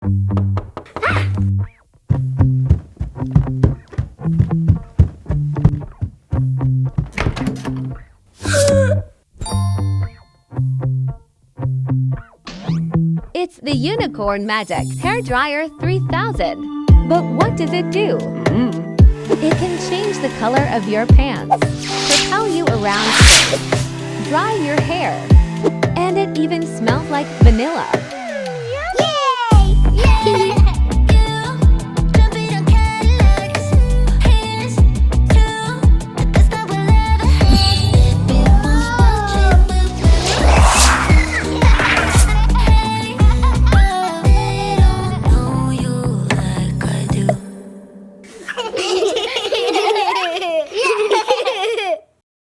It's the UNiCORN MAGiC Hair Dryer 3000. But what does it do? It can change the color of your pants, propel you around, dry your hair, and it even smells like vanilla.